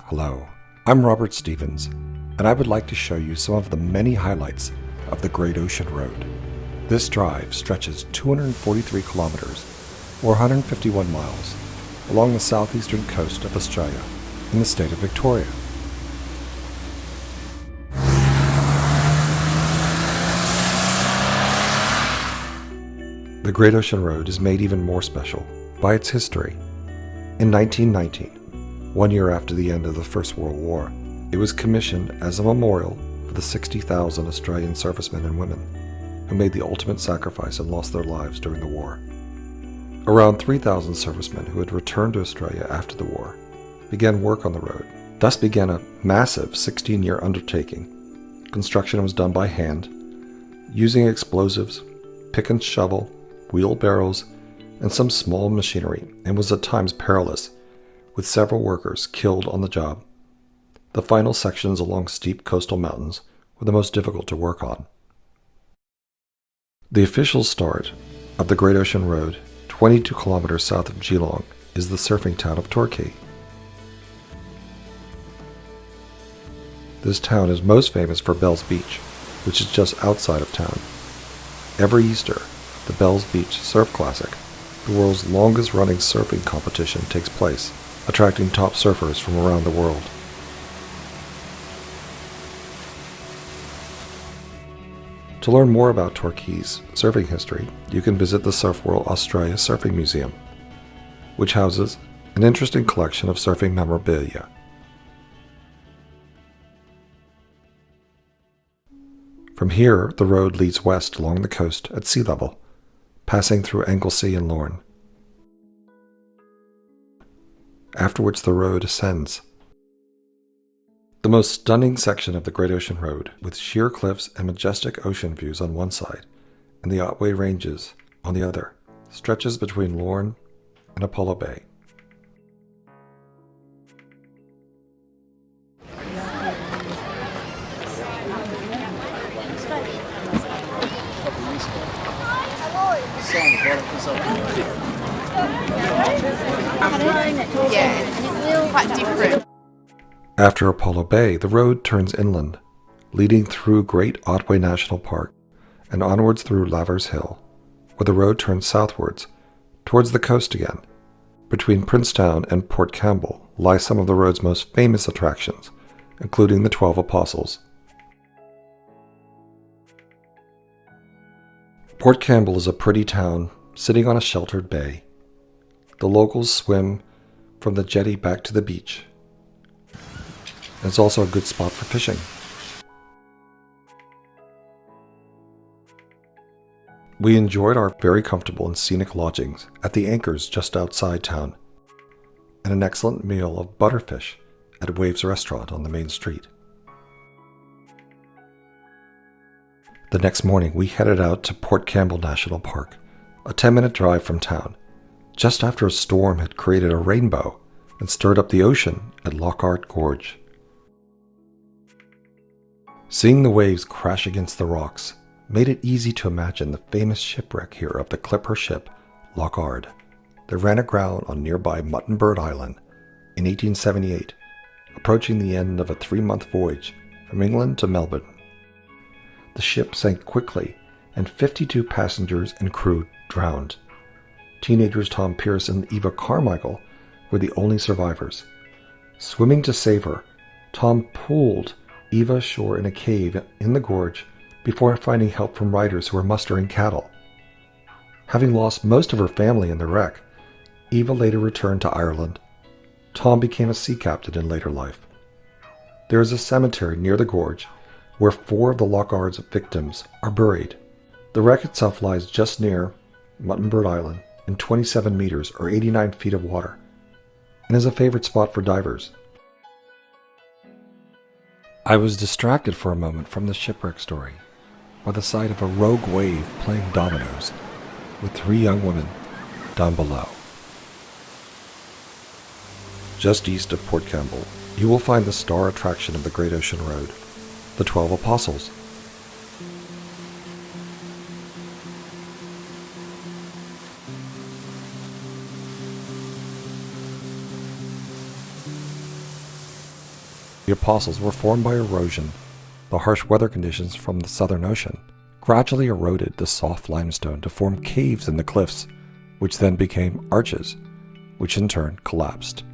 Hello, I'm Robert Stevens, and I would like to show you some of the many highlights of the Great Ocean Road. This drive stretches 243 kilometers, or 151 miles, along the southeastern coast of Australia, in the state of Victoria. The Great Ocean Road is made even more special by its history. In 1919, 1 year after the end of the First World War, it was commissioned as a memorial for the 60,000 Australian servicemen and women who made the ultimate sacrifice and lost their lives during the war. Around 3,000 servicemen who had returned to Australia after the war began work on the road. Thus began a massive 16-year undertaking. Construction was done by hand, using explosives, pick and shovel, wheelbarrows, and some small machinery, and was at times perilous, with several workers killed on the job. The final sections along steep coastal mountains were the most difficult to work on. The official start of the Great Ocean Road, 22 kilometers south of Geelong, is the surfing town of Torquay. This town is most famous for Bells Beach, which is just outside of town. Every Easter, the Bells Beach Surf Classic, the world's longest-running surfing competition, takes place, attracting top surfers from around the world. To learn more about Torquay's surfing history, you can visit the Surf World Australia Surfing Museum, which houses an interesting collection of surfing memorabilia. From here, the road leads west along the coast at sea level, passing through Anglesea and Lorne, after which the road ascends. The most stunning section of the Great Ocean Road, with sheer cliffs and majestic ocean views on one side, and the Otway Ranges on the other, stretches between Lorne and Apollo Bay. Quite different. After Apollo Bay, the road turns inland, leading through Great Otway National Park and onwards through Lavers Hill, where the road turns southwards, towards the coast again. Between Princetown and Port Campbell lie some of the road's most famous attractions, including the 12 Apostles. Port Campbell is a pretty town sitting on a sheltered bay. The locals swim from the jetty back to the beach. It's also a good spot for fishing. We enjoyed our very comfortable and scenic lodgings at the Anchors just outside town, and an excellent meal of butterfish at Waves Restaurant on the main street. The next morning we headed out to Port Campbell National Park, a 10-minute drive from town, just after a storm had created a rainbow and stirred up the ocean at Lockhart Gorge. Seeing the waves crash against the rocks made it easy to imagine the famous shipwreck here of the clipper ship Lockhart that ran aground on nearby Muttonbird Island in 1878, approaching the end of a 3-month voyage from England to Melbourne. The ship sank quickly and 52 passengers and crew drowned. Teenagers Tom Pierce and Eva Carmichael were the only survivors. Swimming to save her, Tom pulled Eva ashore in a cave in the gorge before finding help from riders who were mustering cattle. Having lost most of her family in the wreck, Eva later returned to Ireland. Tom became a sea captain in later life. There is a cemetery near the gorge where 4 of the Lockhart's victims are buried. The wreck itself lies just near Muttonbird Island in 27 meters or 89 feet of water, and is a favorite spot for divers. I was distracted for a moment from the shipwreck story by the sight of a rogue wave playing dominoes with 3 young women down below. Just east of Port Campbell, you will find the star attraction of the Great Ocean Road, the 12 Apostles. The apostles were formed by erosion. The harsh weather conditions from the Southern Ocean gradually eroded the soft limestone to form caves in the cliffs, which then became arches, which in turn collapsed,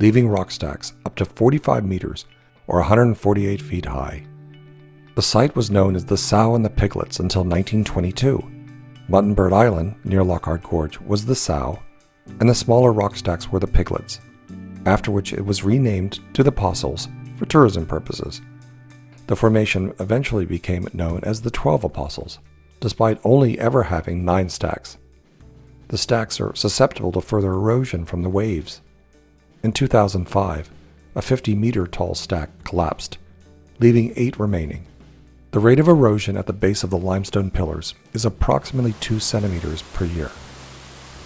leaving rock stacks up to 45 meters or 148 feet high. The site was known as the Sow and the Piglets until 1922. Muttonbird Island, near Lockhart Gorge, was the Sow, and the smaller rock stacks were the Piglets, after which it was renamed to the Apostles for tourism purposes. The formation eventually became known as the 12 Apostles, despite only ever having 9 stacks. The stacks are susceptible to further erosion from the waves. In 2005, a 50-meter tall stack collapsed, leaving 8 remaining. The rate of erosion at the base of the limestone pillars is approximately 2 centimeters per year.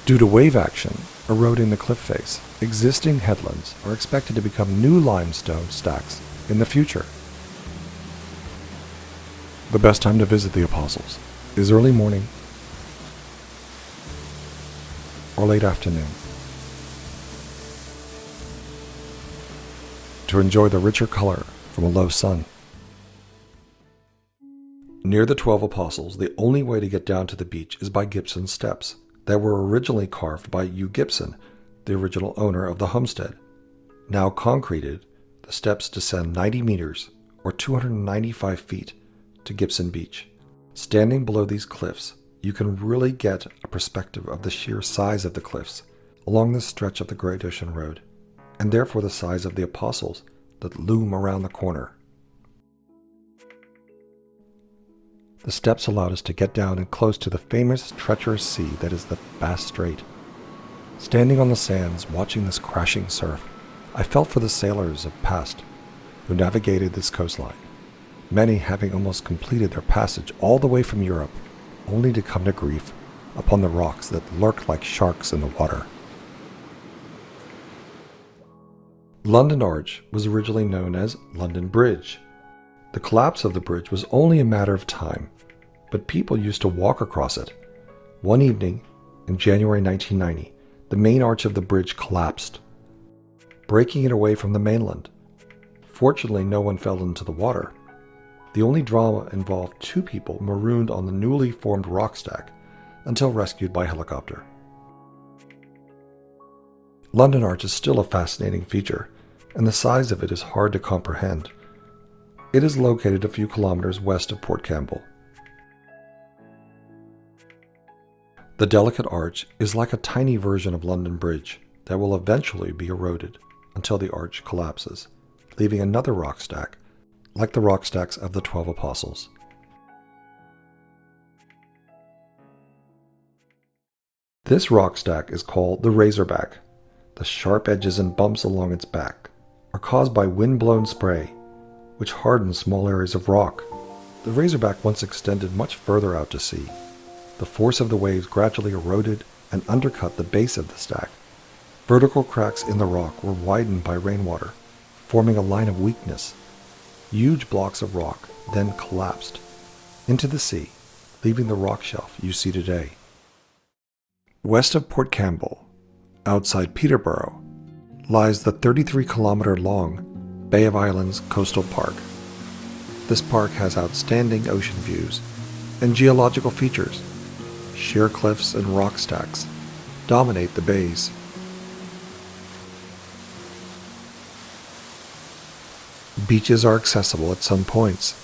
Due to wave action eroding the cliff face, existing headlands are expected to become new limestone stacks in the future. The best time to visit the Apostles is early morning or late afternoon to enjoy the richer color from a low sun. Near the 12 Apostles, the only way to get down to the beach is by Gibson Steps that were originally carved by Hugh Gibson, the original owner of the homestead. Now concreted, the steps descend 90 meters or 295 feet to Gibson Beach. Standing below these cliffs, you can really get a perspective of the sheer size of the cliffs along this stretch of the Great Ocean Road, and therefore the size of the Apostles that loom around the corner. The steps allowed us to get down and close to the famous treacherous sea that is the Bass Strait. Standing on the sands, watching this crashing surf, I felt for the sailors of past who navigated this coastline, many having almost completed their passage all the way from Europe, only to come to grief upon the rocks that lurk like sharks in the water. London Arch was originally known as London Bridge. The collapse of the bridge was only a matter of time, but people used to walk across it. One evening, in January 1990, the main arch of the bridge collapsed, breaking it away from the mainland. Fortunately, no one fell into the water. The only drama involved 2 people marooned on the newly formed rock stack until rescued by helicopter. London Arch is still a fascinating feature, and the size of it is hard to comprehend. It is located a few kilometers west of Port Campbell. The delicate arch is like a tiny version of London Bridge that will eventually be eroded until the arch collapses, leaving another rock stack, like the rock stacks of the 12 Apostles. This rock stack is called the Razorback. The sharp edges and bumps along its back are caused by wind-blown spray, which hardens small areas of rock. The Razorback once extended much further out to sea. The force of the waves gradually eroded and undercut the base of the stack. Vertical cracks in the rock were widened by rainwater, forming a line of weakness. Huge blocks of rock then collapsed into the sea, leaving the rock shelf you see today. West of Port Campbell, outside Peterborough, lies the 33-kilometer-long Bay of Islands Coastal Park. This park has outstanding ocean views and geological features. Sheer cliffs and rock stacks dominate the bays. Beaches are accessible at some points.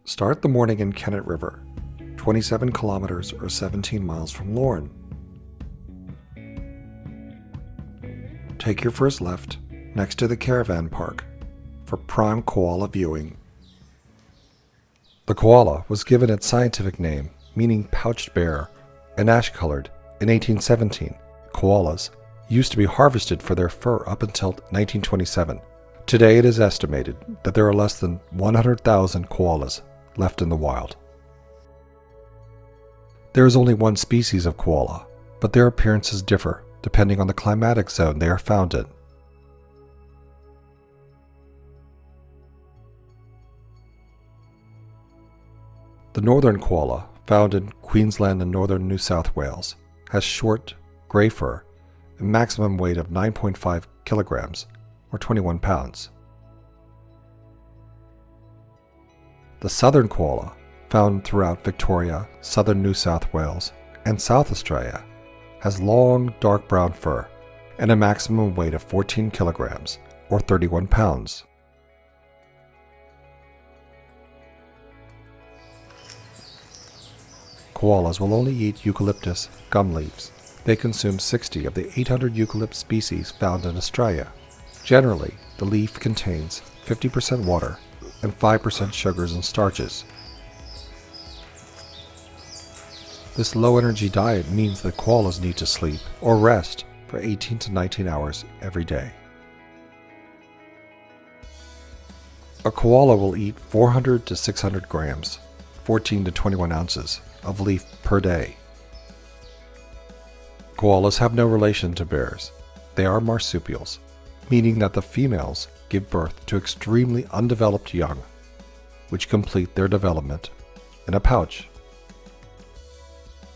Start the morning in Kennet River, 27 kilometers or 17 miles from Lorne. Take your first left next to the caravan park for prime koala viewing. The koala was given its scientific name, meaning pouched bear, and ash-colored, in 1817. Koalas used to be harvested for their fur up until 1927. Today it is estimated that there are less than 100,000 koalas left in the wild. There is only one species of koala, but their appearances differ depending on the climatic zone they are found in. The northern koala, found in Queensland and northern New South Wales, has short, grey fur a maximum weight of 9.5 kilograms, or 21 pounds. The southern koala, found throughout Victoria, southern New South Wales, and South Australia, has long, dark brown fur and a maximum weight of 14 kilograms, or 31 pounds. Koalas will only eat eucalyptus gum leaves. They consume 60 of the 800 eucalypt species found in Australia. Generally, the leaf contains 50% water and 5% sugars and starches. This low-energy diet means that koalas need to sleep or rest for 18 to 19 hours every day. A koala will eat 400 to 600 grams, 14 to 21 ounces, of leaf per day. Koalas have no relation to bears. They are marsupials, meaning that the females give birth to extremely undeveloped young, which complete their development in a pouch.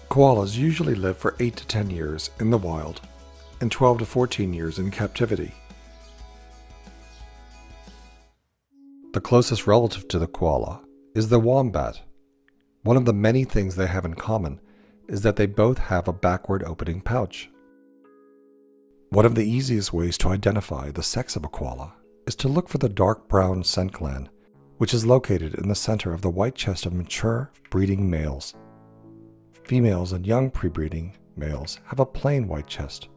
Koalas usually live for 8 to 10 years in the wild and 12 to 14 years in captivity. The closest relative to the koala is the wombat. One of the many things they have in common is that they both have a backward opening pouch. One of the easiest ways to identify the sex of a koala is to look for the dark brown scent gland, which is located in the center of the white chest of mature breeding males. Females and young pre-breeding males have a plain white chest.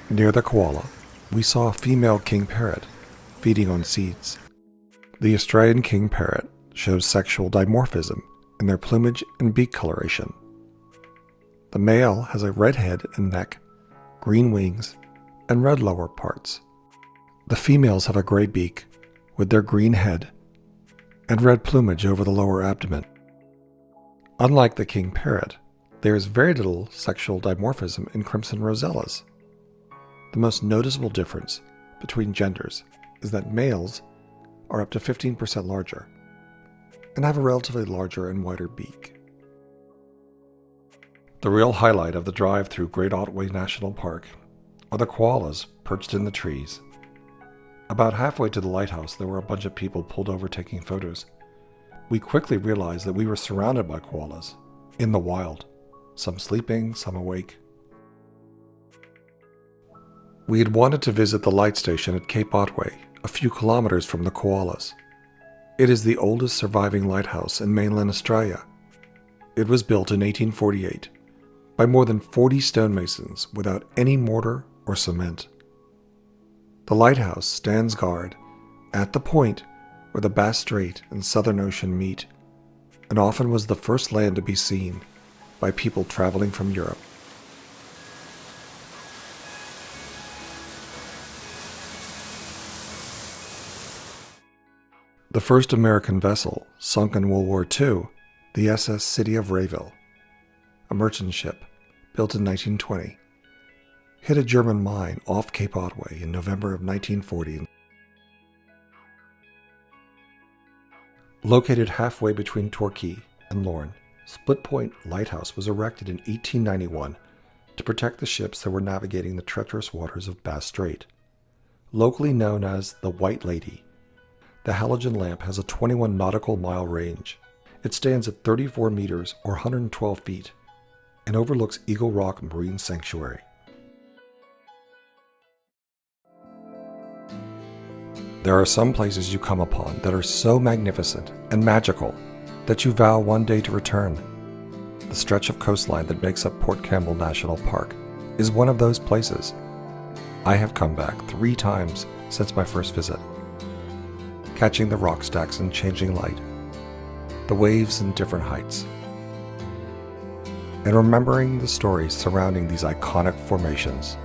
Near the koala, we saw a female king parrot feeding on seeds. The Australian king parrot shows sexual dimorphism in their plumage and beak coloration. The male has a red head and neck, green wings, and red lower parts. The females have a gray beak with their green head and red plumage over the lower abdomen. Unlike the king parrot, there is very little sexual dimorphism in crimson rosellas. The most noticeable difference between genders is that males are up to 15% larger and have a relatively larger and wider beak. The real highlight of the drive through Great Otway National Park are the koalas perched in the trees. About halfway to the lighthouse, there were a bunch of people pulled over taking photos. We quickly realized that we were surrounded by koalas, in the wild, some sleeping, some awake. We had wanted to visit the Lightstation at Cape Otway, a few kilometers from the koalas. It is the oldest surviving lighthouse in mainland Australia. It was built in 1848 by more than 40 stonemasons without any mortar or cement. The lighthouse stands guard at the point where the Bass Strait and Southern Ocean meet, and often was the first land to be seen by people traveling from Europe. The first American vessel sunk in World War II, the SS City of Rayville, a merchant ship built in 1920, hit a German mine off Cape Otway in November of 1940. Located halfway between Torquay and Lorne, Split Point Lighthouse was erected in 1891 to protect the ships that were navigating the treacherous waters of Bass Strait. Locally known as the White Lady, the halogen lamp has a 21 nautical mile range. It stands at 34 meters or 112 feet and overlooks Eagle Rock Marine Sanctuary. There are some places you come upon that are so magnificent and magical that you vow one day to return. The stretch of coastline that makes up Port Campbell National Park is one of those places. I have come back 3 times since my first visit, catching the rock stacks in changing light, the waves in different heights, and remembering the stories surrounding these iconic formations.